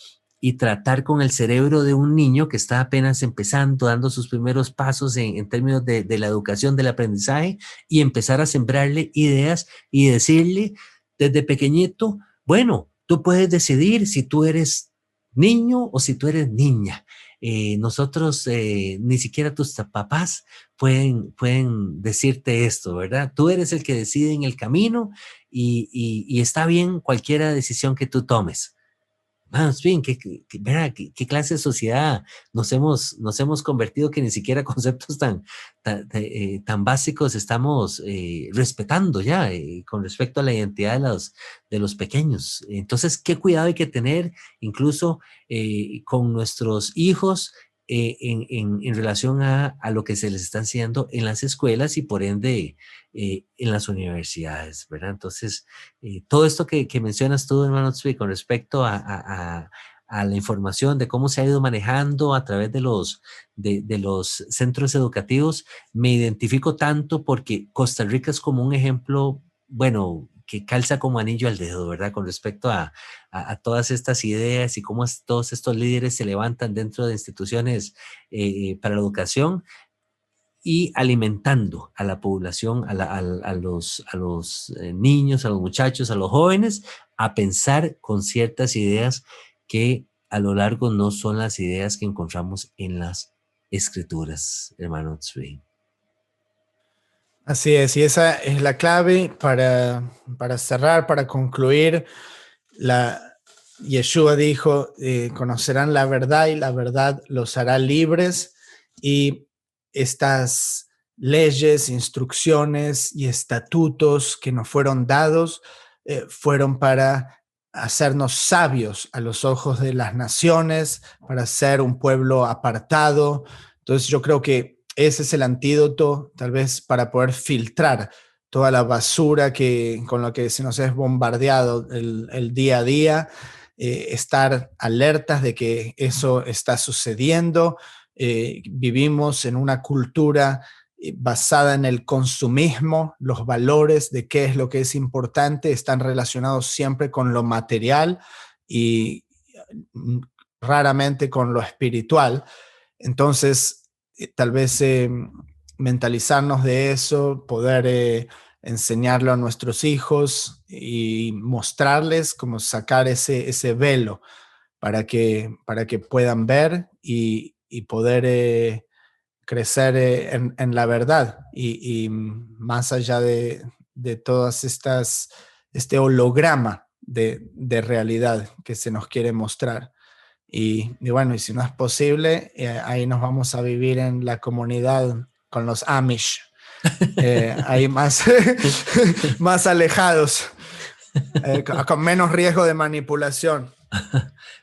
Speaker 2: tratar con el cerebro de un niño que está apenas empezando, dando sus primeros pasos en términos de la educación, del aprendizaje, y empezar a sembrarle ideas y decirle desde pequeñito, bueno, tú puedes decidir si tú eres niño o si tú eres niña. Nosotros, ni siquiera tus papás pueden decirte esto, ¿verdad? Tú eres el que decide en el camino y está bien cualquier decisión que tú tomes. Más bien, ¿qué clase de sociedad nos hemos convertido, que ni siquiera conceptos tan básicos estamos respetando ya con respecto a la identidad de los pequeños? Entonces, qué cuidado hay que tener incluso con nuestros hijos en relación a lo que se les está enseñando en las escuelas y por ende en las universidades, ¿verdad? Entonces, todo esto que mencionas tú, hermano Tzvi, con respecto a la información de cómo se ha ido manejando a través de los centros educativos, me identifico tanto porque Costa Rica es como un ejemplo, bueno, que calza como anillo al dedo, ¿verdad? Con respecto a todas estas ideas y cómo todos estos líderes se levantan dentro de instituciones para la educación y alimentando a la población, a los niños, a los muchachos, a los jóvenes, a pensar con ciertas ideas que a lo largo no son las ideas que encontramos en las escrituras, hermano Tzvi.
Speaker 3: Así es, y esa es la clave para cerrar, para concluir. Yeshua dijo, conocerán la verdad y la verdad los hará libres, y estas leyes, instrucciones y estatutos que nos fueron dados fueron para hacernos sabios a los ojos de las naciones, para ser un pueblo apartado. Entonces yo creo que ese es el antídoto, tal vez, para poder filtrar toda la basura con la que se nos es bombardeado el día a día, estar alertas de que eso está sucediendo. Vivimos en una cultura basada en el consumismo. Los valores de qué es lo que es importante están relacionados siempre con lo material y raramente con lo espiritual. Entonces, tal vez mentalizarnos de eso, poder enseñarlo a nuestros hijos y mostrarles cómo sacar ese velo para que puedan ver y poder crecer en la verdad y más allá de todas este holograma de realidad que se nos quiere mostrar. Y bueno, y si no es posible, ahí nos vamos a vivir en la comunidad con los Amish, ahí más, más alejados, con menos riesgo de manipulación.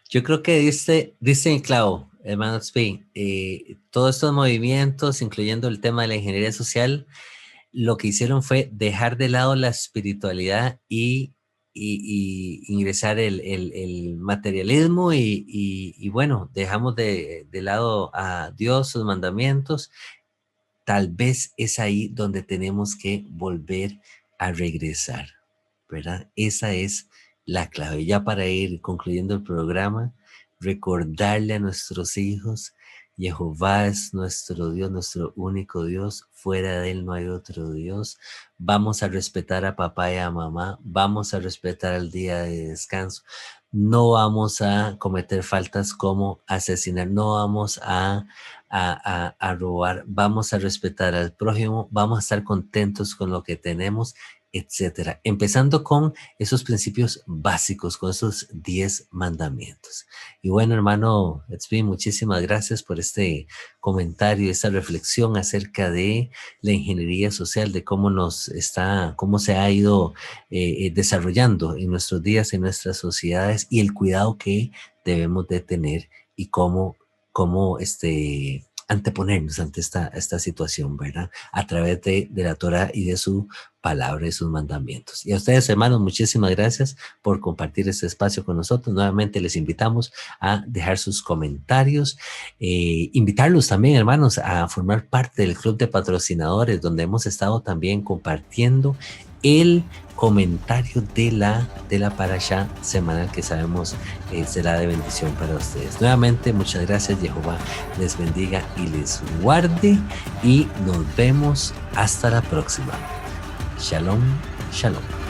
Speaker 2: Yo creo que dice en clavo, hermano Tzvi, todos estos movimientos, incluyendo el tema de la ingeniería social, lo que hicieron fue dejar de lado la espiritualidad y ingresar el materialismo y bueno, dejamos de lado a Dios, sus mandamientos. Tal vez es ahí donde tenemos que volver a regresar, ¿verdad? Esa es la clave. Ya para ir concluyendo el programa, recordarle a nuestros hijos, Jehová es nuestro Dios, nuestro único Dios, fuera de él no hay otro Dios. Vamos a respetar a papá y a mamá, vamos a respetar el día de descanso, no vamos a cometer faltas como asesinar, no vamos a robar, vamos a respetar al prójimo, vamos a estar contentos con lo que tenemos, etcétera. Empezando con esos principios básicos, con esos 10 mandamientos. Y bueno, hermano Tzvi, muchísimas gracias por este comentario, esta reflexión acerca de la ingeniería social, de cómo se ha ido desarrollando en nuestros días, en nuestras sociedades, y el cuidado que debemos de tener y cómo anteponernos ante esta situación, ¿verdad? A través de la Torah y de su palabra y sus mandamientos. Y a ustedes, hermanos, muchísimas gracias por compartir este espacio con nosotros. Nuevamente les invitamos a dejar sus comentarios, invitarlos también, hermanos, a formar parte del club de patrocinadores, donde hemos estado también compartiendo el comentario de la parashá semanal que sabemos será de bendición para ustedes. Nuevamente, muchas gracias. Jehová les bendiga y les guarde, y nos vemos hasta la próxima. Shalom, shalom.